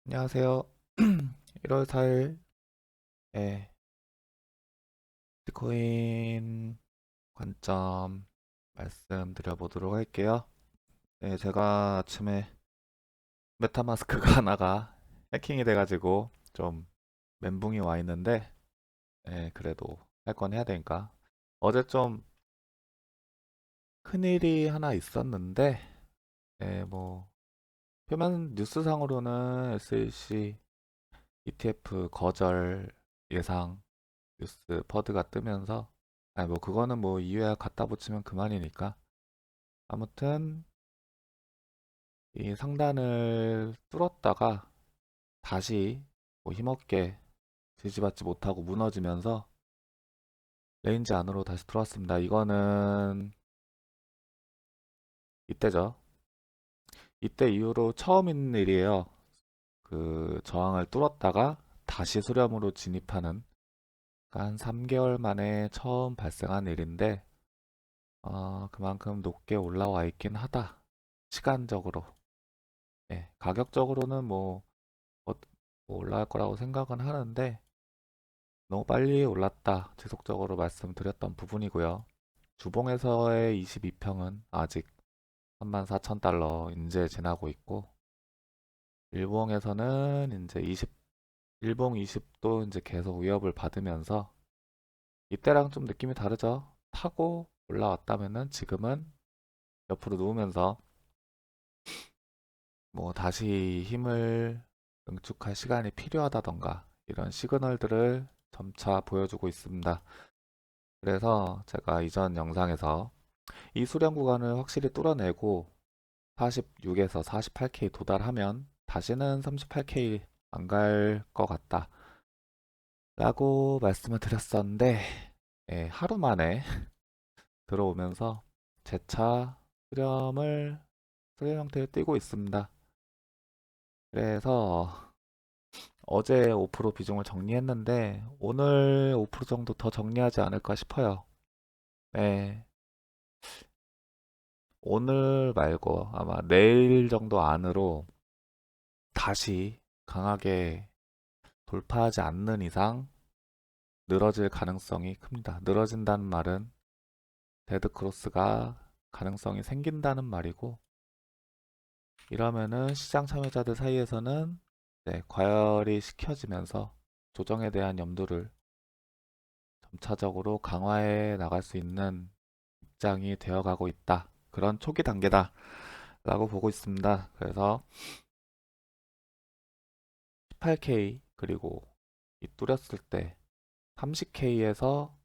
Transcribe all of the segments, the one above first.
안녕하세요. 1월 4일에 비트코인 관점 말씀드려보도록 할게요. 네, 제가 아침에 메타마스크가 하나가 해킹이 돼가지고 좀 멘붕이 와 있는데, 그래도 할 건 해야 되니까. 어제 좀 큰일이 하나 있었는데, 뭐 표면 뉴스상으로는 SEC ETF 거절 예상 뉴스 퍼드가 뜨면서, 아니 뭐 그거는 뭐 이유야 갖다 붙이면 그만이니까. 아무튼 이 상단을 뚫었다가 다시 뭐 힘없게 지지받지 못하고 무너지면서 레인지 안으로 다시 들어왔습니다. 이거는 이때죠. 이때 이후로 처음 있는 일이에요. 그 저항을 뚫었다가 다시 수렴으로 진입하는, 그러니까 한 3개월 만에 처음 발생한 일인데, 그만큼 높게 올라와 있긴 하다. 시간적으로. 가격적으로는 어, 뭐 올라갈 거라고 생각은 하는데 너무 빨리 올랐다. 지속적으로 말씀드렸던 부분이고요. 주봉에서의 22평은 아직 34,000달러 이제 지나고 있고, 일봉에서는 이제 일봉 20도 이제 계속 위협을 받으면서 이때랑 좀 느낌이 다르죠. 타고 올라왔다면은 지금은 옆으로 누우면서 뭐 다시 힘을 응축할 시간이 필요하다던가 이런 시그널들을 점차 보여주고 있습니다. 그래서 제가 이전 영상에서 이 수렴 구간을 확실히 뚫어내고 46에서 48K 도달하면 다시는 38K 안 갈 것 같다 라고 말씀을 드렸었는데, 하루 만에 들어오면서 재차 수렴 형태를 띠고 있습니다. 그래서 어제 5% 비중을 정리했는데 오늘 5% 정도 더 정리하지 않을까 싶어요. 네, 오늘 말고 아마 내일 정도 안으로 다시 강하게 돌파하지 않는 이상 늘어질 가능성이 큽니다. 늘어진다는 말은 데드크로스가 가능성이 생긴다는 말이고, 이러면은 시장 참여자들 사이에서는 과열이 시켜지면서 조정에 대한 염두를 점차적으로 강화해 나갈 수 있는 입장이 되어가고 있다. 그런 초기 단계다 라고 보고 있습니다. 그래서 18K 그리고 이 뚫렸을 때 30K에서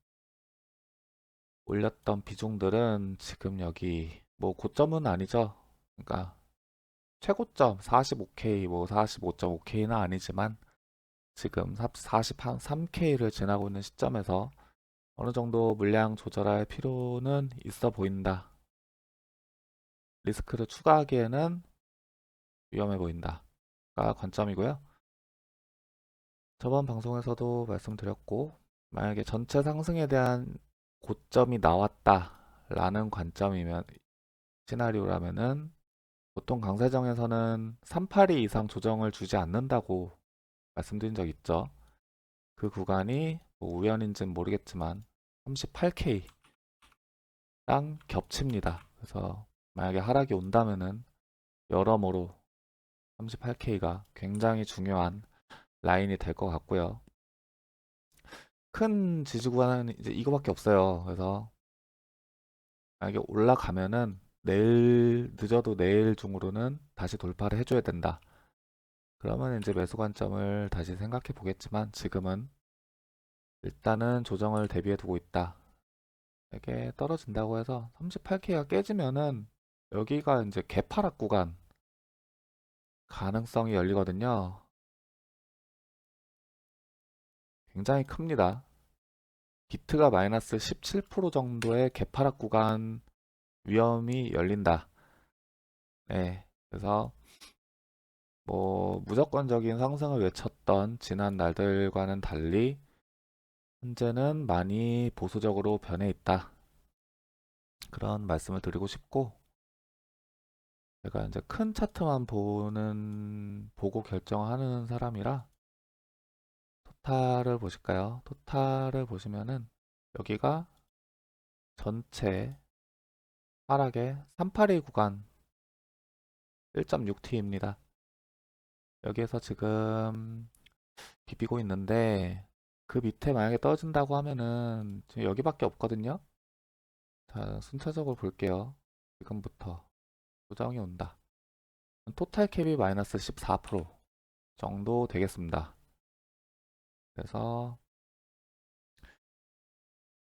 올렸던 비중들은 지금 여기 뭐 고점은 아니죠. 그러니까 최고점 45K 뭐 45.5K는 아니지만 지금 43K를 지나고 있는 시점에서 어느 정도 물량 조절할 필요는 있어 보인다. 리스크를 추가하기에는 위험해 보인다가 관점이고요. 저번 방송에서도 말씀드렸고, 만약에 전체 상승에 대한 고점이 나왔다라는 관점이면, 시나리오라면은 보통 강세정에서는 382 이상 조정을 주지 않는다고 말씀드린 적 있죠. 그 구간이 뭐 우연인지는 모르겠지만 38K랑 겹칩니다. 그래서 만약에 하락이 온다면은 여러모로 38K가 굉장히 중요한 라인이 될 것 같고요. 큰 지지 구간은 이제 이거밖에 없어요. 그래서 만약에 올라가면은 내일 늦어도 내일 중으로는 다시 돌파를 해줘야 된다. 그러면 이제 매수 관점을 다시 생각해 보겠지만 지금은 일단은 조정을 대비해 두고 있다. 이게 떨어진다고 해서 38K가 깨지면은 여기가 이제 개파락 구간 가능성이 열리거든요. 굉장히 큽니다. 비트가 마이너스 17% 정도의 개파락 구간 위험이 열린다. 네. 그래서 뭐 무조건적인 상승을 외쳤던 지난 날들과는 달리 현재는 많이 보수적으로 변해 있다. 그런 말씀을 드리고 싶고, 제가 이제 큰 차트만 보고 결정하는 사람이라 토탈을 보실까요? 토탈을 보시면은 여기가 전체 하락의 382 구간 1.6T입니다. 여기에서 지금 비비고 있는데 그 밑에 만약에 떨어진다고 하면은 지금 여기밖에 없거든요. 자, 순차적으로 볼게요. 지금부터 조정이 온다. 토탈 캡이 마이너스 14% 정도 되겠습니다. 그래서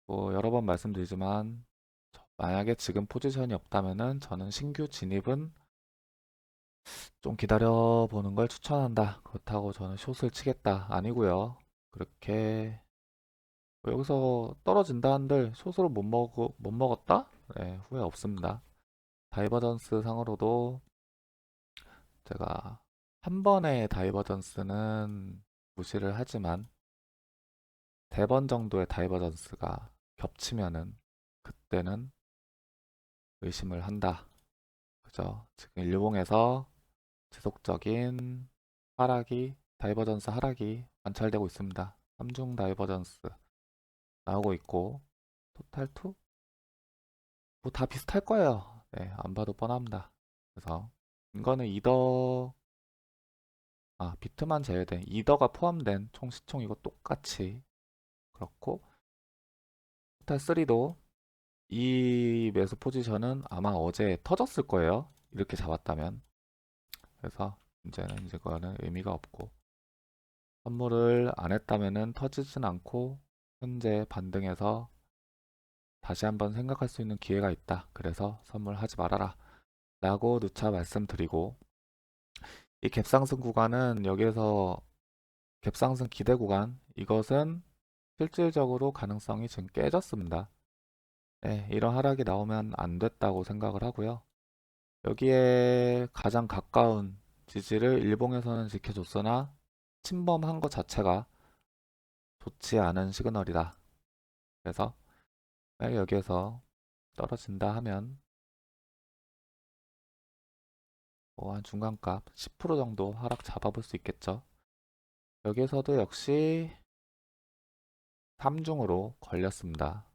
뭐 여러 번 말씀드리지만 만약에 지금 포지션이 없다면은 저는 신규 진입은 좀 기다려 보는 걸 추천한다. 그렇다고 저는 숏을 치겠다. 아니고요. 그렇게 뭐 여기서 떨어진다 한들 숏으로 못 먹었다? 네, 후회 없습니다. 다이버전스 상으로도 제가 한 번의 다이버전스는 무시를 하지만 세 번 정도의 다이버전스가 겹치면은 그때는 의심을 한다. 그죠? 지금 일봉에서 지속적인 다이버전스 하락이 관찰되고 있습니다. 삼중 다이버전스 나오고 있고 토탈 2? 뭐 다 비슷할 거예요. 네, 안 봐도 뻔합니다. 그래서 이거는 비트만 제외된 이더가 포함된 총 시총 이거 똑같이 그렇고 토탈 3도 이 매수 포지션은 아마 어제 터졌을 거예요. 이렇게 잡았다면. 그래서 이제는 이제 그거는 의미가 없고 선물을 안 했다면은 터지진 않고 현재 반등해서 다시 한번 생각할 수 있는 기회가 있다. 그래서 선물하지 말아라. 라고 누차 말씀드리고 이 갭상승 구간은 여기에서 갭상승 기대 구간 이것은 실질적으로 가능성이 지금 깨졌습니다. 네, 이런 하락이 나오면 안 됐다고 생각을 하고요. 여기에 가장 가까운 지지를 일봉에서는 지켜줬으나 침범한 것 자체가 좋지 않은 시그널이다. 그래서 만약 여기에서 떨어진다 하면 뭐 한 중간값 10% 정도 하락 잡아볼 수 있겠죠. 여기에서도 역시 3중으로 걸렸습니다.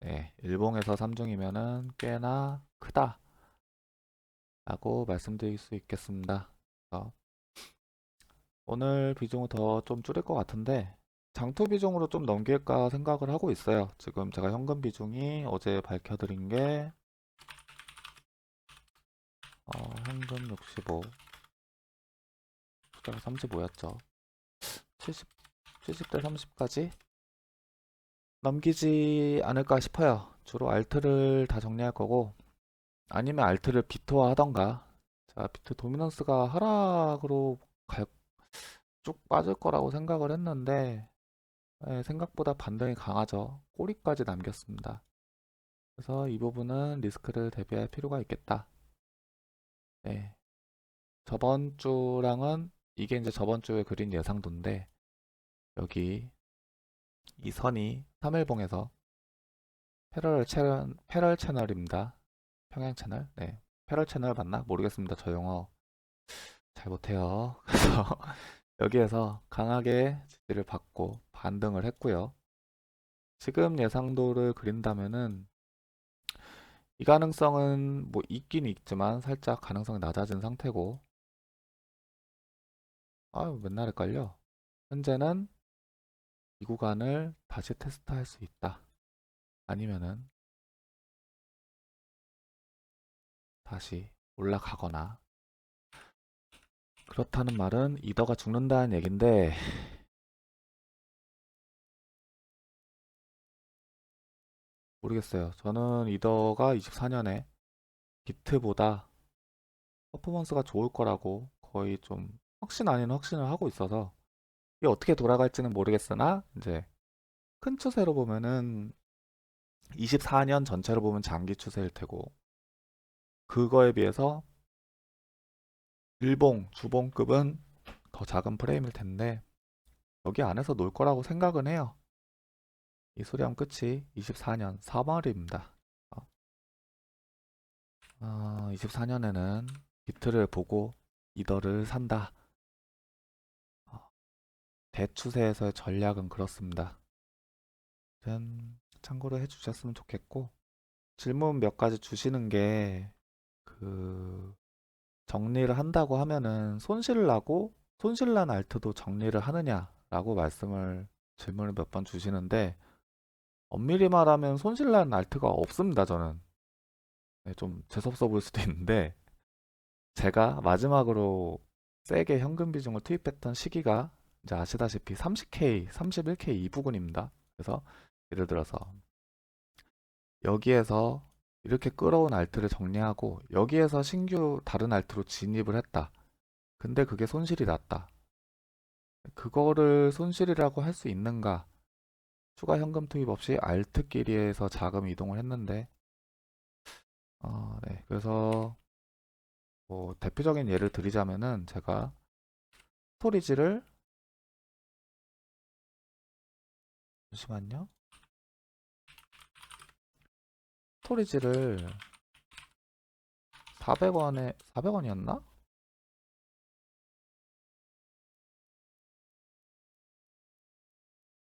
네, 일봉에서 3중이면은 꽤나 크다 라고 말씀드릴 수 있겠습니다. 오늘 비중을 더 좀 줄일 것 같은데 장투 비중으로 좀 넘길까 생각을 하고 있어요. 지금 제가 현금 비중이 어제 밝혀드린 게 현금 65, 숫자가 35였죠. 70대 30까지 넘기지 않을까 싶어요. 주로 알트를 다 정리할 거고 아니면 알트를 비토화 하던가. 자, 비트 도미넌스가 하락으로 쭉 빠질 거라고 생각을 했는데 생각보다 반등이 강하죠. 꼬리까지 남겼습니다. 그래서 이 부분은 리스크를 대비할 필요가 있겠다. 네. 저번 주랑은 이게 이제 저번 주에 그린 예상도인데 여기 이 선이 3일봉에서 패럴 채널입니다. 평행 채널. 네. 패럴 채널 맞나? 모르겠습니다. 저 영어 잘 못해요. 그래서 여기에서 강하게 지지를 받고 반등을 했고요. 지금 예상도를 그린다면은 이 가능성은 뭐 있긴 있지만 살짝 가능성이 낮아진 상태고 맨날 헷갈려. 현재는 이 구간을 다시 테스트할 수 있다. 아니면은 다시 올라가거나 그렇다는 말은 이더가 죽는다는 얘긴데 모르겠어요. 저는 이더가 24년에 비트보다 퍼포먼스가 좋을 거라고 거의 좀 확신 아닌 확신을 하고 있어서 이게 어떻게 돌아갈지는 모르겠으나 이제 큰 추세로 보면은 24년 전체로 보면 장기 추세일 테고 그거에 비해서 일봉, 주봉급은 더 작은 프레임일 텐데 여기 안에서 놀 거라고 생각은 해요. 이 소리하면 끝이 24년 3월입니다. 24년에는 비트를 보고 이더를 산다. 대추세에서의 전략은 그렇습니다. 참고로 해주셨으면 좋겠고, 질문 몇 가지 주시는 게 그 정리를 한다고 하면은 손실 나고 손실 난 알트도 정리를 하느냐라고 질문을 몇 번 주시는데, 엄밀히 말하면 손실 난 알트가 없습니다. 저는 네, 좀 재수없어 보일 수도 있는데, 제가 마지막으로 세게 현금 비중을 투입했던 시기가 이제 아시다시피 30K, 31K 이 부근입니다. 그래서 예를 들어서 여기에서 이렇게 끌어온 알트를 정리하고 여기에서 신규 다른 알트로 진입을 했다. 근데 그게 손실이 났다. 그거를 손실이라고 할 수 있는가? 추가 현금 투입 없이 알트끼리에서 자금 이동을 했는데, 네. 그래서 뭐 대표적인 예를 드리자면은 제가 스토리지를 잠시만요. 스토리지를 400원에 400원이었나?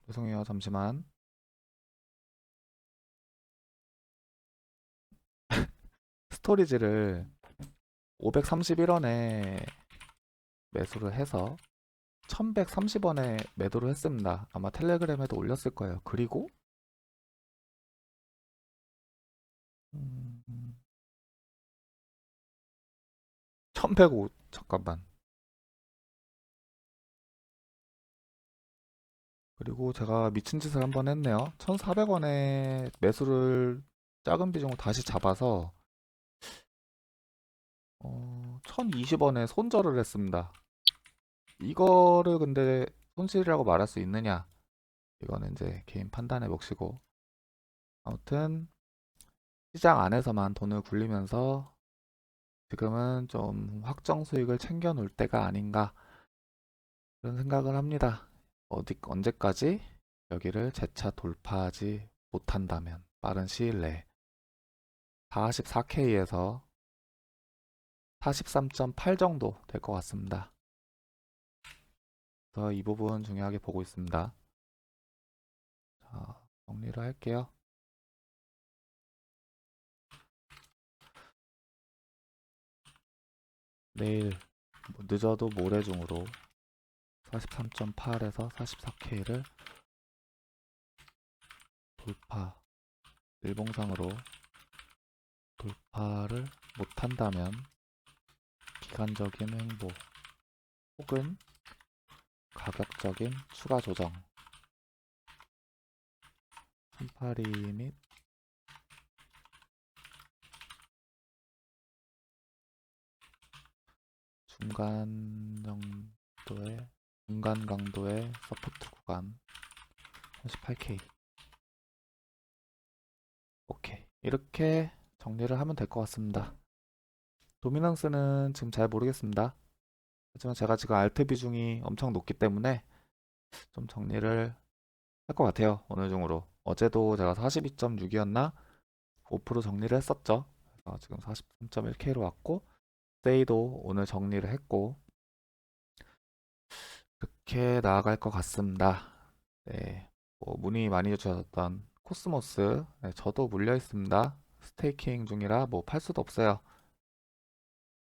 죄송해요. 잠시만. 스토리지를 531원에 매수를 해서 1130원에 매도를 했습니다. 아마 텔레그램에도 올렸을 거예요. 그리고 1105 잠깐만. 그리고 제가 미친 짓을 한번 했네요. 1400원에 매수를 작은 비중으로 다시 잡아서 1020원에 손절을 했습니다. 이거를 근데 손실이라고 말할 수 있느냐? 이거는 이제 개인 판단의 몫이고, 아무튼 시장 안에서만 돈을 굴리면서 지금은 좀 확정 수익을 챙겨 놓을 때가 아닌가 그런 생각을 합니다. 언제까지 여기를 재차 돌파하지 못한다면 빠른 시일 내에 44K에서 43.8 정도 될 것 같습니다. 그래서 이 부분 중요하게 보고 있습니다. 자, 정리를 할게요. 내일 늦어도 모레 중으로 43.8에서 44K를 돌파, 일봉상으로 돌파를 못한다면 기간적인 횡보 혹은 가격적인 추가 조정 382 및 중간 강도의 서포트 구간 38K. 오케이. 이렇게 정리를 하면 될 것 같습니다. 도미넌스는 지금 잘 모르겠습니다. 하지만 제가 지금 알트 비중이 엄청 높기 때문에 좀 정리를 할 것 같아요. 어느 중으로. 어제도 제가 42.6이었나? 5% 정리를 했었죠. 그래서 지금 43.1K로 왔고, 세이도 오늘 정리를 했고, 이렇게 나아갈 것 같습니다. 네. 문의 많이 주셨던 코스모스, 네, 저도 물려 있습니다. 스테이킹 중이라 뭐 팔 수도 없어요.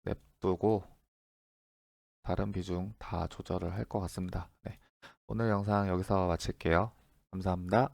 냅두고 다른 비중 다 조절을 할 것 같습니다. 네. 오늘 영상 여기서 마칠게요. 감사합니다.